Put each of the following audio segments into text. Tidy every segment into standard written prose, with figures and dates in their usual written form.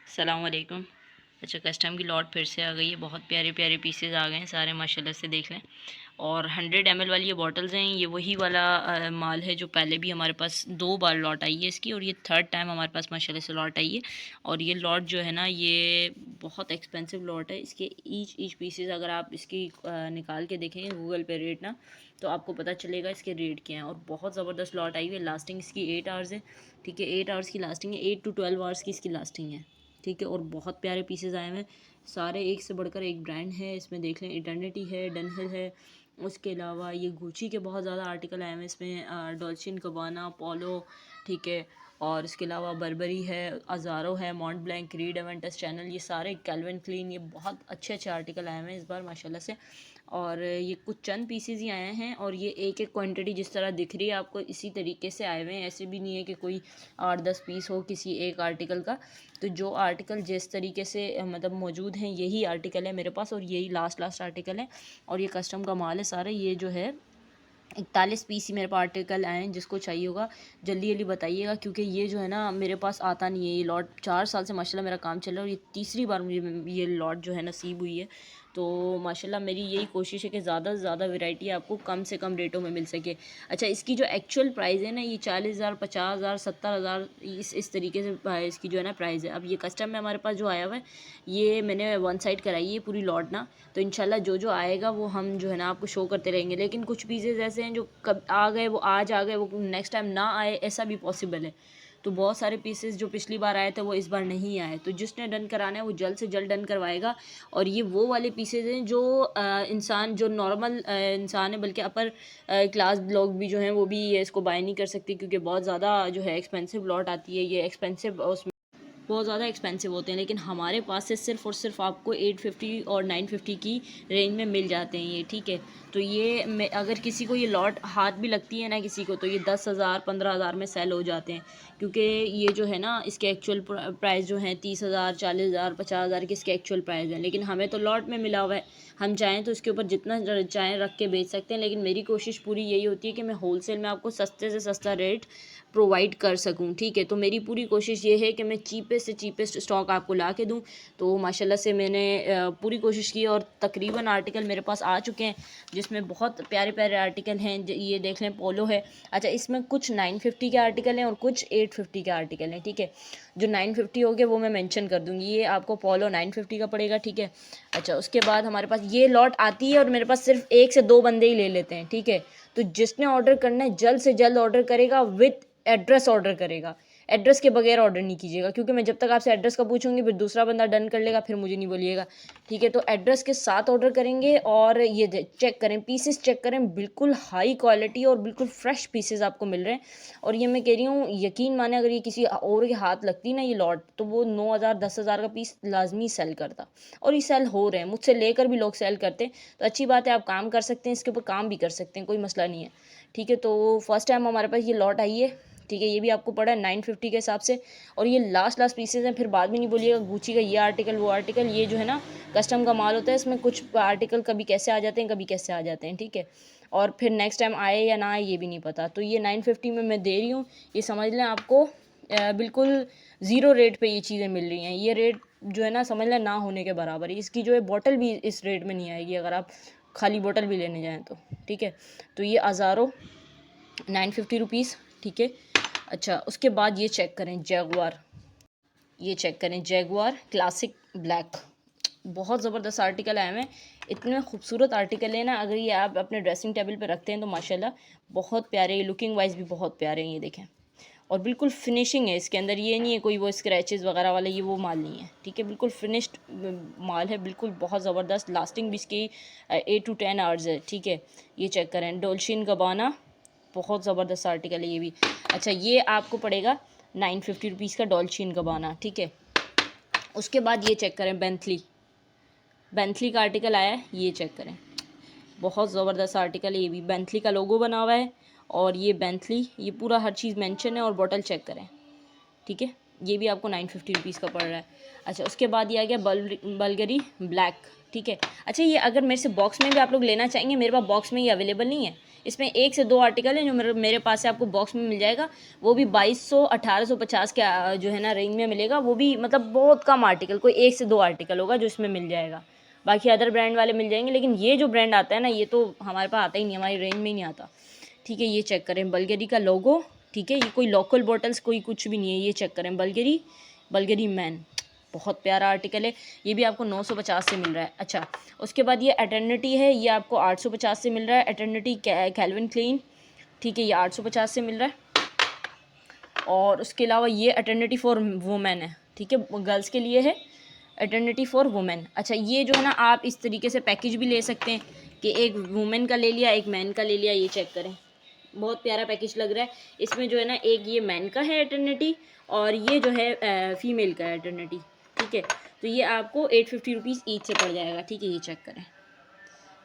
अस्सलाम वालेकुम। अच्छा, कस्टम की लॉट फिर से आ गई है। बहुत प्यारे प्यारे पीसेस आ गए हैं सारे, माशाल्लाह से देख लें। और 100 ml वाली ये बॉटल्स हैं। ये वही वाला माल है जो पहले भी हमारे पास 2 बार लॉट आई है इसकी, और ये थर्ड टाइम हमारे पास माशाल्लाह से लॉट आई है। और ये लॉट जो है ना, ये बहुत एक्सपेंसिव लॉट है। इसके ईच पीसेस अगर आप इसकी निकाल के देखें गूगल पे रेट ना, तो आपको पता चलेगा इसके रेट क्या हैं। और बहुत ज़बरदस्त लॉट आई हुई है। लास्टिंग इसकी 8 आवर्स है, ठीक है। 8 आवर्स की लास्टिंग है, 8 to 12 आवर्स की इसकी लास्टिंग है, ठीक है। और बहुत प्यारे पीसेस आए हुए हैं सारे, एक से बढ़कर एक ब्रांड है इसमें। देख लें, इटर्निटी है, डनहिल है, उसके अलावा ये गुची के बहुत ज़्यादा आर्टिकल आए हैं इसमें, डॉल्चे एंड गब्बाना, पोलो, ठीक है। और इसके अलावा बर्बरी है, अज़ारो है, मॉन्ट ब्लैंक, रीड एवेंटस चैनल, ये सारे कैल्विन क्लीन, ये बहुत अच्छे अच्छे आर्टिकल आए हुए हैं इस बार माशाल्लाह से। और ये कुछ चंद पीसेस ही आए हैं, और ये एक एक क्वांटिटी जिस तरह दिख रही है आपको इसी तरीके से आए हुए हैं। ऐसे भी नहीं है कि कोई 8-10 पीस हो किसी एक आर्टिकल का। तो जो आर्टिकल जिस तरीके से मतलब मौजूद हैं, यही आर्टिकल है मेरे पास, और यही लास्ट आर्टिकल है। और ये कस्टम का माल है सारा। ये जो है 41 पीस ही मेरे पास आर्टिकल आए हैं। जिसको चाहिए होगा जल्दी जल्दी बताइएगा, क्योंकि ये जो है ना मेरे पास आता नहीं है। ये लॉट 4 साल से माशाल्लाह मेरा काम चल रहा है, और ये तीसरी बार मुझे ये लॉट जो है नसीब हुई है। तो माशाल्लाह मेरी यही कोशिश है कि ज़्यादा से ज़्यादा वैरायटी आपको कम से कम रेटों में मिल सके। अच्छा, इसकी जो एक्चुअल प्राइस है ना, ये 40,000, 50,000, 70,000 इस तरीके से इसकी जो है ना प्राइस है। अब ये कस्टम में हमारे पास जो आया हुआ है, ये मैंने वन साइड कराई है पूरी लॉट ना। तो इंशाल्लाह जो जो आएगा वो हम जो है ना आपको शो करते रहेंगे। लेकिन कुछ पीसेज ऐसे हैं जो कब आ गए वो आज आ गए, वो नेक्स्ट टाइम ना आए, ऐसा भी पॉसिबल है। तो बहुत सारे पीसेस जो पिछली बार आए थे वो इस बार नहीं आए। तो जिसने डन कराना है वो जल्द से जल्द डन करवाएगा। और ये वो वाले पीसेज हैं जो इंसान, जो नॉर्मल इंसान है, बल्कि अपर क्लास लोग भी जो हैं वो भी ये इसको बाय नहीं कर सकते, क्योंकि बहुत ज़्यादा जो है एक्सपेंसिव लॉट आती है। ये एक्सपेंसिव उसमें बहुत ज़्यादा एक्सपेंसिव होते हैं। लेकिन हमारे पास से सिर्फ़ और सिर्फ आपको 850 और 950 की रेंज में मिल जाते हैं ये, ठीक है। तो ये अगर किसी को ये लॉट हाथ भी लगती है ना किसी को, तो ये 10,000 15,000 में सेल हो जाते हैं। क्योंकि ये जो है ना इसके एक्चुअल प्राइस जो हैं 30,000, 40,000, 50,000 के इसके एक्चुअल प्राइस हैं। लेकिन हमें तो लॉट में मिला हुआ है, हम चाहें तो इसके ऊपर जितना चाहें रख के बेच सकते हैं। लेकिन मेरी कोशिश पूरी यही होती है कि मैं होलसेल में आपको सस्ते से सस्ता रेट प्रोवाइड कर सकूं, ठीक है। तो मेरी पूरी कोशिश ये है कि मैं चीपेस्ट से चीपेस्ट स्टॉक आपको ला के दूँ। तो माशाल्लाह से मैंने पूरी कोशिश की, और तकरीबन आर्टिकल मेरे पास आ चुके हैं जिसमें बहुत प्यारे प्यारे आर्टिकल हैं। ये देख लें, पोलो है। अच्छा, इसमें कुछ 950 के आर्टिकल हैं और कुछ 850 के आर्टिकल हैं, ठीक है। जो 950 हो गए वो मैं मेंशन कर दूँगी। ये आपको पोलो 950 का पड़ेगा, ठीक है। अच्छा, उसके बाद हमारे पास ये लॉट आती है, और मेरे पास सिर्फ 1 से 2 बंदे ही ले लेते हैं, ठीक है। तो जिसने ऑर्डर करना है जल्द से जल्द ऑर्डर करेगा, विथ एड्रेस ऑर्डर करेगा। एड्रेस के बगैर ऑर्डर नहीं कीजिएगा, क्योंकि मैं जब तक आपसे एड्रेस का पूछूंगी फिर दूसरा बंदा डन कर लेगा, फिर मुझे नहीं बोलिएगा, ठीक है। तो एड्रेस के साथ ऑर्डर करेंगे। और ये चेक करें, पीसेस चेक करें, बिल्कुल हाई क्वालिटी और बिल्कुल फ्रेश पीसेस आपको मिल रहे हैं। और ये मैं कह रही हूँ, यकीन माने अगर ये किसी और के हाथ लगती ना ये लॉट, तो वो 9,000 10,000 का पीस लाजमी सेल करता। और ये सेल हो रहे हैं, मुझसे लेकर भी लोग सेल करते हैं। तो अच्छी बात है, आप काम कर सकते हैं, इसके ऊपर काम भी कर सकते हैं, कोई मसला नहीं है, ठीक है। तो फर्स्ट टाइम हमारे पास ये लॉट आई है, ठीक है। ये भी आपको पड़ा है 950 के हिसाब से। और ये लास्ट पीसेज हैं, फिर बाद में नहीं बोलिएगा गुची का ये आर्टिकल वो आर्टिकल। ये जो है ना कस्टम का माल होता है, इसमें कुछ आर्टिकल कभी कैसे आ जाते हैं, कभी कैसे आ जाते हैं, ठीक है। और फिर नेक्स्ट टाइम आए या ना आए ये भी नहीं पता। तो ये 950 में मैं दे रही हूँ, ये समझ लें आपको बिल्कुल ज़ीरो रेट पे ये चीज़ें मिल रही हैं। ये रेट जो है ना समझ लें ना होने के बराबर है। इसकी जो है बॉटल भी इस रेट में नहीं आएगी अगर आप खाली बॉटल भी लेने जाएँ तो, ठीक है। तो ये अज़ारो 950 रुपीज़, ठीक है। अच्छा, उसके बाद ये चेक करें जैगुआर, ये चेक करें जैगुआर क्लासिक ब्लैक। बहुत ज़बरदस्त आर्टिकल आए हैं, इतने खूबसूरत आर्टिकल है ना। अगर ये आप अपने ड्रेसिंग टेबल पे रखते हैं तो माशाल्लाह बहुत प्यारे, लुकिंग वाइज भी बहुत प्यारे हैं, ये देखें। और बिल्कुल फिनिशिंग है इसके अंदर, ये नहीं है कोई वो स्क्रैचेस वगैरह वाला, ये वो माल नहीं है, ठीक है। बिल्कुल फिनिश्ड माल है, बिल्कुल बहुत ज़बरदस्त। लास्टिंग भी इसकी 8 to 10 आवर्स है, ठीक है। ये चेक करें, डोल्चे एंड गब्बाना, बहुत ज़बरदस्त आर्टिकल है ये भी। अच्छा, ये आपको पड़ेगा 950 रुपीज़ का डॉल्चे एंड गब्बाना, ठीक है। उसके बाद ये चेक करें, बेंथली का आर्टिकल आया है, ये चेक करें, बहुत ज़बरदस्त आर्टिकल है। ये भी बेंथली का लोगो बना हुआ है, और ये बेंथली, ये पूरा हर चीज़ मेंशन है। और बॉटल चेक करें, ठीक है। ये भी आपको 950 रुपीज़ का पड़ रहा है। अच्छा, उसके बाद ये आ गया बल्गरी ब्लैक, ठीक है। अच्छा, ये अगर मेरे से बॉक्स में भी आप लोग लेना चाहेंगे, मेरे पास बॉक्स में ये अवेलेबल नहीं है, इसमें 1 से 2 आर्टिकल हैं जो मेरे पास से आपको बॉक्स में मिल जाएगा, वो भी 2200 1850 के जो है ना रेंज में मिलेगा। वो भी मतलब बहुत कम आर्टिकल, कोई 1 से 2 आर्टिकल होगा जो इसमें मिल जाएगा, बाकी अदर ब्रांड वाले मिल जाएंगे। लेकिन ये जो ब्रांड आता है ना, ये तो हमारे पास आता ही नहीं, हमारी रेंज में ही नहीं आता। ठीक है, ये चेक करें, बल्गेरी का लोगो। ठीक है, ये कोई लोकल बॉटल्स कोई कुछ भी नहीं है, ये चेक करें, बल्गेरी मैन, बहुत प्यारा आर्टिकल है। ये भी आपको 950 से मिल रहा है। अच्छा, उसके बाद ये एटर्निटी है, ये आपको 850 से मिल रहा है। एटर्निटी कैल्विन क्लीन, ठीक है, ये 850 से मिल रहा है। और उसके अलावा ये एटर्निटी फॉर वुमेन है, ठीक है, गर्ल्स के लिए है, एटर्निटी फॉर वुमेन। अच्छा, ये जो है ना आप इस तरीके से पैकेज भी ले सकते हैं कि एक वुमेन का ले लिया, एक मैन का ले लिया। ये चेक करें, बहुत प्यारा पैकेज लग रहा है। इसमें जो है ना एक ये मैन का है एटर्निटी, और ये जो है फीमेल का है एटर्निटी। ठीक है, तो ये आपको 850 रुपीज़ ईच से पड़ जाएगा। ठीक है, ये चेक करें।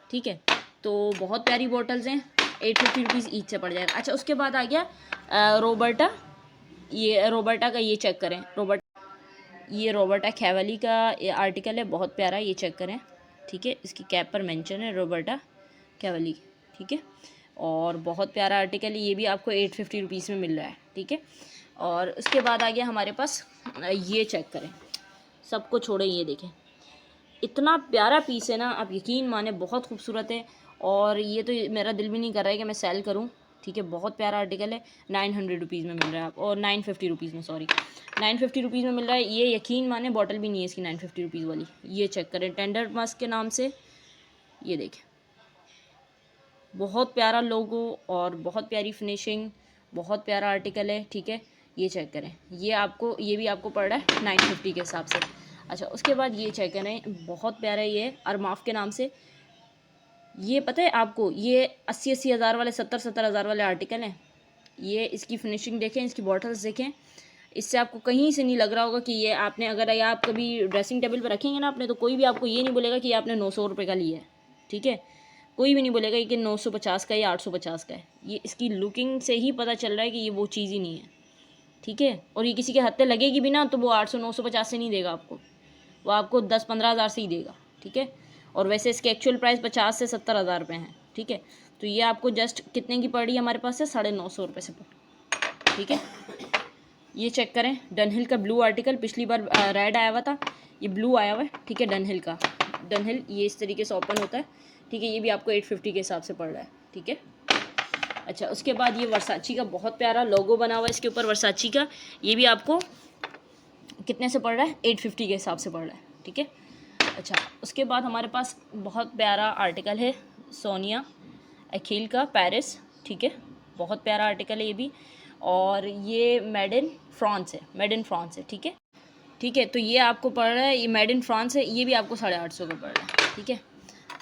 ठीक है, तो बहुत प्यारी बॉटल्स हैं, 850 रुपीज़ ईच से पड़ जाएगा। अच्छा, उसके बाद आ गया रोबर्टा। ये रोबर्टा का ये चेक करें, ये रोबर्टा कैवेली का ये आर्टिकल है, बहुत प्यारा, ये चेक करें। ठीक है, इसकी कैप पर मेंशन है रोबर्टा कैवेली। ठीक है, और बहुत प्यारा आर्टिकल है, ये भी आपको 850 रुपीज़ में मिल रहा है। ठीक है, और उसके बाद आ गया हमारे पास, ये चेक करें, सबको छोड़े, ये देखें, इतना प्यारा पीस है ना, आप यकीन माने, बहुत खूबसूरत है। और ये तो मेरा दिल भी नहीं कर रहा है कि मैं सेल करूं। ठीक है, बहुत प्यारा आर्टिकल है, 900 रुपीज़ में मिल रहा है आप, और 950 रुपीज़ में, सॉरी 950 रुपीज़ में मिल रहा है। ये यकीन माने बॉटल भी नहीं है इसकी 950 रुपीज़ वाली। ये चेक करें, टेंडर मस्क के नाम से, ये देखें, बहुत प्यारा लोगो और बहुत प्यारी फिनिशिंग, बहुत प्यारा आर्टिकल है। ठीक है, ये चेक करें, ये भी आपको पड़ रहा है 950 के हिसाब से। अच्छा, उसके बाद ये चेक करें, बहुत प्यारा, ये अरमाफ के नाम से। ये पता है आपको, ये 80 हज़ार वाले, 70 हज़ार वाले आर्टिकल हैं। ये इसकी फिनिशिंग देखें, इसकी बॉटल्स देखें, इससे आपको कहीं से नहीं लग रहा होगा कि ये आपने, अगर ये आप कभी ड्रेसिंग टेबल पर रखेंगे ना आपने, तो कोई भी आपको ये नहीं बोलेगा कि आपने 900 रुपये का लिया है। ठीक है, कोई भी नहीं बोलेगा कि 950 का या 850 का है। ये इसकी लुकिंग से ही पता चल रहा है कि ये वो चीज़ ही नहीं है। ठीक है, और ये किसी के हत्थे लगेगी भी ना, तो वो 800 950 से नहीं देगा आपको, वो आपको 10-15 हज़ार से ही देगा। ठीक है, और वैसे इसके एक्चुअल प्राइस 50 से 70 हज़ार रुपये हैं। ठीक है, तो ये आपको जस्ट कितने की पड़ रही है हमारे पास से, 950 रुपये से पड़। ठीक है, ये चेक करें, डनहिल का ब्लू आर्टिकल, पिछली बार रेड आया हुआ था, ये ब्लू आया हुआ है। ठीक है, डनहिल ये इस तरीके से ओपन होता है। ठीक है, ये भी आपको 850 के हिसाब से पड़ रहा है। ठीक है, अच्छा, उसके बाद ये वर्साची का बहुत प्यारा लोगो बना हुआ है इसके ऊपर, वर्साची का, ये भी आपको कितने से पड़ रहा है, 850 के हिसाब से पड़ रहा है। ठीक है, अच्छा, उसके बाद हमारे पास बहुत प्यारा आर्टिकल है, सोनिया अखिल का पेरिस। ठीक है, बहुत प्यारा आर्टिकल है ये भी, और ये मेड इन फ्रांस है। ठीक है, तो ये आपको पड़ रहा है, ये मेड इन फ्रांस है, ये भी आपको 850 का पड़ रहा है। ठीक है,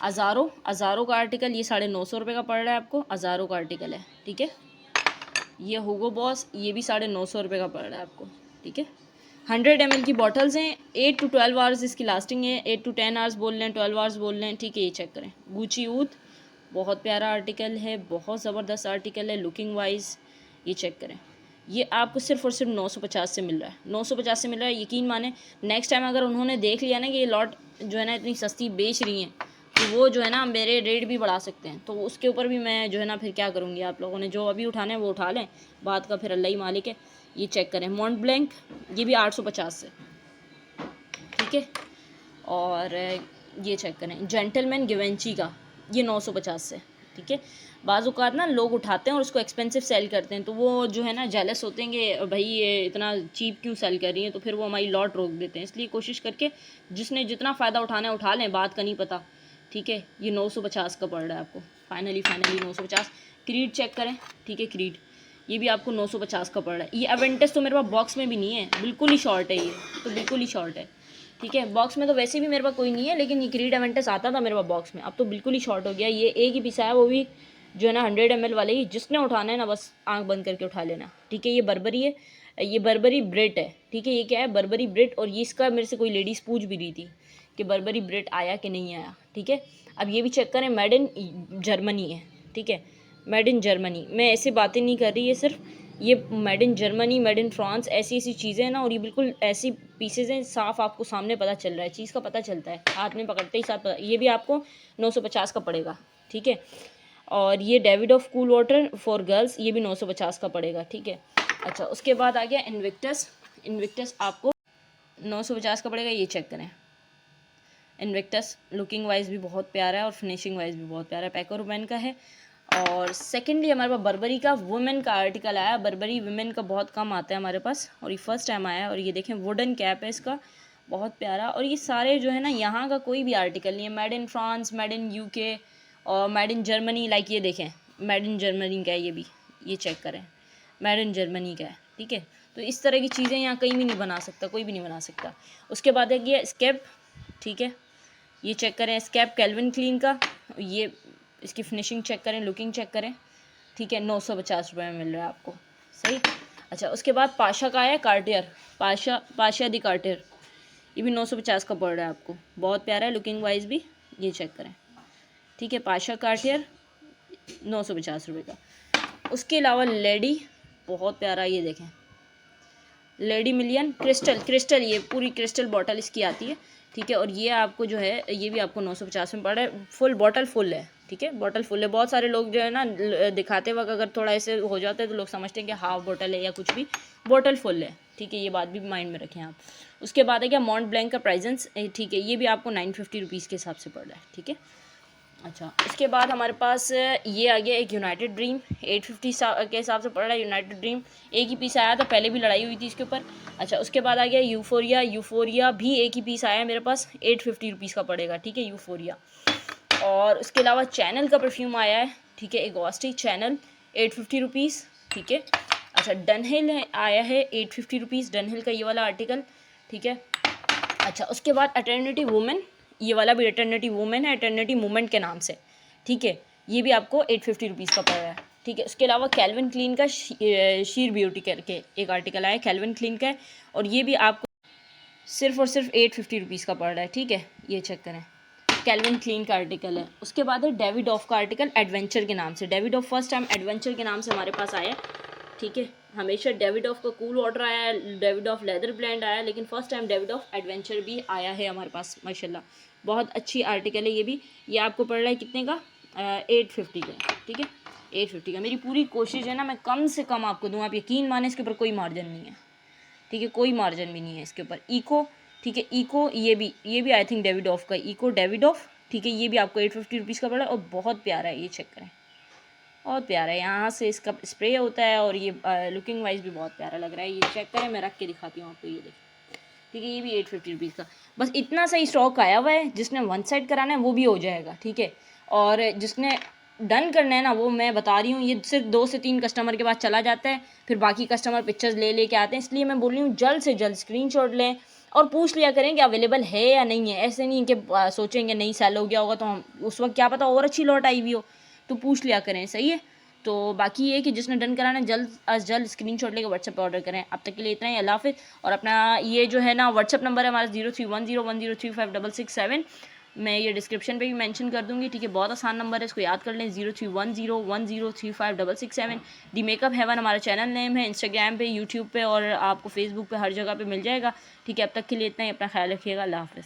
अज़ारो का आर्टिकल, ये 950 रुपये का पड़ रहा है आपको, अज़ारो का आर्टिकल है। ठीक है, ये हुगो बॉस, ये भी 950 रुपये का पड़ रहा है आपको। ठीक है, 100 ml की बॉटल्स हैं, 8 to 12 आवर्स इसकी लास्टिंग है, 8 to 10 आवर्स बोल लें, 12 आवर्स बोल लें। ठीक है, ये चेक करें, गुची ऊद, बहुत प्यारा आर्टिकल है, बहुत ज़बरदस्त आर्टिकल है लुकिंग वाइज। ये चेक करें, ये आपको सिर्फ और सिर्फ 950 से मिल रहा है, 950 से मिल रहा है। यकीन माने, नेक्स्ट टाइम अगर उन्होंने देख लिया ना कि ये लॉट जो है ना इतनी सस्ती बेच रही हैं, तो वो जो है ना मेरे रेट भी बढ़ा सकते हैं, तो उसके ऊपर भी मैं जो है ना फिर क्या करूँगी। आप लोगों ने जो अभी उठाना है वो उठा लें, बात का फिर अल्लाह ही मालिक है। ये चेक करें, मॉन्ट ब्लैंक, ये भी 850 से। ठीक है, और ये चेक करें, जेंटलमैन गिवेंची का, ये 950 से। ठीक है, बाज़-औक़ात ना लोग उठाते हैं और उसको एक्सपेंसिव सेल करते हैं, तो वो जो है ना जेलस होते हैं कि भाई ये इतना चीप क्यों सेल कर रही है, तो फिर वो हमारी लॉट रोक देते हैं। इसलिए कोशिश करके जिसने जितना फ़ायदा उठाना है उठा लें, बात का नहीं पता। ठीक है, ये 950 का पड़ रहा है आपको, फाइनली 950। क्रीड चेक करें, ठीक है, क्रीड, ये भी आपको 950 का पड़ रहा है। ये एवेंटस तो मेरे पास बॉक्स में भी नहीं है, बिल्कुल ही शॉर्ट है, ये तो बिल्कुल ही शॉर्ट है। ठीक है, बॉक्स में तो वैसे भी मेरे पास कोई नहीं है, लेकिन ये क्रीड एवेंटस आता था मेरे पास बॉक्स में, अब तो बिल्कुल ही शॉर्ट हो गया। ये एक ही पीस आया, वो भी जो है ना 100 ml वाले ही, जिसने उठाना है ना बस आंख बंद करके उठा लेना। ठीक है, ये बर्बरी है, ये बर्बरी ब्रेड है। ठीक है, ये क्या है, बर्बरी ब्रेड, और ये इसका मेरे से कोई लेडीज़ पूछ भी रही थी कि बर्बरी ब्रेड आया कि नहीं आया। ठीक है, अब ये भी चेक करें, मेड इन जर्मनी है। ठीक है, मेड इन जर्मनी, मैं ऐसे बातें नहीं कर रही, ये सिर्फ ये made in Germany, made in France, ऐसी ऐसी चीज़ें हैं ना, और ये बिल्कुल ऐसी पीसेज हैं, साफ़ आपको सामने पता चल रहा है, चीज़ का पता चलता है, हाथ में पकड़ते ही साथ पता। ये भी आपको 950 का पड़ेगा। ठीक है, और ये Davidoff cool water for girls, ये भी 950 का पड़ेगा, ठीक है। अच्छा, उसके बाद आ गया इन्विक्टस। इन्विक्टस आपको 950 का पड़ेगा, ये चेक करें। इन्विक्टस लुकिंग वाइज भी बहुत प्यारा है और फिनिशिंग वाइज भी बहुत प्यारा है, पैकर वुमेन का है। और सेकेंडली हमारे पास बर्बरी का वुमेन का आर्टिकल आया। बर्बरी वुमेन का बहुत कम आता है हमारे पास और ये फर्स्ट टाइम आया है। और ये देखें वुडन कैप है इसका, बहुत प्यारा। और ये सारे जो है ना, यहाँ का कोई भी आर्टिकल नहीं है, made in France, made in UK और मेड इन जर्मनी। लाइक ये देखें मेड इन जर्मनी का है, ये भी ये चेक करें, मेड इन जर्मनी का है, ठीक है। तो इस तरह की चीज़ें यहाँ कहीं भी नहीं बना सकता, कोई भी नहीं बना सकता। उसके बाद है ये स्केप, ठीक है, ये चेक करें स्केप कैल्विन क्लीन का। ये इसकी फिनिशिंग चेक करें, लुकिंग चेक करें, ठीक है। 950 रुपये में मिल रहा है आपको, सही। अच्छा, उसके बाद पाशा का है कार्टियर, पाशा दी कार्टियर, ये भी 950 का पड़ रहा है आपको, बहुत प्यारा है लुकिंग वाइज भी, ये चेक करें, ठीक है। पाशा कार्टियर 950 रुपये का। उसके अलावा लेडी, बहुत प्यारा, ये देखें लेडी मिलियन क्रिस्टल, ये पूरी क्रिस्टल बॉटल इसकी आती है, ठीक है। और ये आपको जो है ये भी आपको 950 में पड़ रहा है। फुल बॉटल फुल है, ठीक है, बॉटल फुल है। बहुत सारे लोग जो है ना दिखाते वक्त अगर थोड़ा ऐसे हो जाता है तो लोग समझते हैं कि हाफ बॉटल है या कुछ भी, बॉटल फुल है, ठीक है। ये बात भी माइंड में रखें आप। उसके बाद है क्या मॉन्ट ब्लैंक का प्राइजेंस, ठीक है, ये भी आपको 950 रुपीज़ के हिसाब से पड़ रहा है, ठीक है। अच्छा, इसके बाद हमारे पास ये आ गया एक यूनाइटेड ड्रीम, 850 के हिसाब से पड़ रहा है यूनाइटेड ड्रीम। एक ही पीस आया था, पहले भी लड़ाई हुई थी इसके ऊपर। अच्छा, उसके बाद आ गया यूफोरिया भी एक ही पीस आया मेरे पास, 850 रुपीज़ का पड़ेगा, ठीक है, यूफोरिया। और उसके अलावा चैनल का परफ्यूम आया है, ठीक है, एगोस्टिक चैनल 850 रुपीज़, ठीक है। अच्छा, डनहिल आया है 850 रुपीज़, डनहिल का ये वाला आर्टिकल, ठीक है। अच्छा, उसके बाद एटर्निटी वुमेन, ये वाला भी एटर्निटी वुमेन है, एटर्निटी मूवमेंट के नाम से, ठीक है। ये भी आपको 850 रुपीज़ का पड़ रहा है, ठीक है। उसके अलावा कैल्विन क्लीन का शीर ब्यूटी करके एक आर्टिकल आया, कैल्विन क्लीन का है, और ये भी आपको सिर्फ और सिर्फ 850 रुपीज़ का पड़ रहा है, ठीक है। ये चेक करें, कैल्विन क्लीन का आर्टिकल है। उसके बाद है डेविडोफ का आर्टिकल एडवेंचर के नाम से, डेविडोफ फर्स्ट टाइम एडवेंचर के नाम से हमारे पास आया, ठीक है। हमेशा डेविडोफ का कूल वाटर आया है, डेविडोफ लेदर ब्लेंड आया है, लेकिन फर्स्ट टाइम डेविडोफ एडवेंचर भी आया है हमारे पास, माशाल्लाह बहुत अच्छी आर्टिकल है ये भी। ये आपको पड़ रहा है कितने का, 850 का, ठीक है, 850 का। मेरी पूरी कोशिश है ना मैं कम से कम आपको दूँ, आप यकीन माने इसके ऊपर कोई मार्जिन नहीं है, ठीक है, कोई मार्जिन भी नहीं है इसके ऊपर। इको, ठीक है, इको ये भी आई थिंक डेविडोफ का, इको डेविडोफ, ठीक है, ये भी आपको 850 रुपीज़ का पड़ा है और बहुत प्यारा है, ये चेक करें, बहुत प्यारा है। यहाँ से इसका स्प्रे होता है और ये लुकिंग वाइज भी बहुत प्यारा लग रहा है, ये चेक करें, मैं रख के दिखाती हूँ आपको, ये देखिए, ठीक है, ये भी 850 रुपीज़ का। बस इतना सही स्टॉक आया हुआ है, जिसने वन साइड कराना है वो भी हो जाएगा, ठीक है। और जिसने डन करना है ना, वो मैं बता रही हूँ, ये सिर्फ 2 से 3 कस्टमर के पास चला जाता है, फिर बाकी कस्टमर पिक्चर्स ले के आते हैं। इसलिए मैं बोल रही हूँ जल्द से जल्द स्क्रीनशॉट लें और पूछ लिया करें कि अवेलेबल है या नहीं है। ऐसे नहीं कि सोचेंगे नहीं सेल हो गया होगा तो हम उस वक्त क्या पता और अच्छी लॉट आई हुई हो, तो पूछ लिया करें, सही है। तो बाकी ये कि जिसने डन कराना है जल्द अज जल्द स्क्रीनशॉट लेकर व्हाट्सएप पर ऑर्डर करें। अब तक के लिए इतना ही, अल्लाह हाफ़िज़। और अपना ये जो है ना व्हाट्सएप नंबर है हमारा 031010356667, मैं ये डिस्क्रिप्शन पे भी मेंशन कर दूंगी, ठीक है, बहुत आसान नंबर है, इसको याद कर लें, 031010356667। दी मेकअप हेवन हमारा चैनल नेम है, इंस्टाग्राम पे, यूट्यूब पे और आपको फेसबुक पे हर जगह पे मिल जाएगा, ठीक है। अब तक के लिए इतना ही, अपना ख्याल रखिएगा, अल्लाह हाफ़िज़।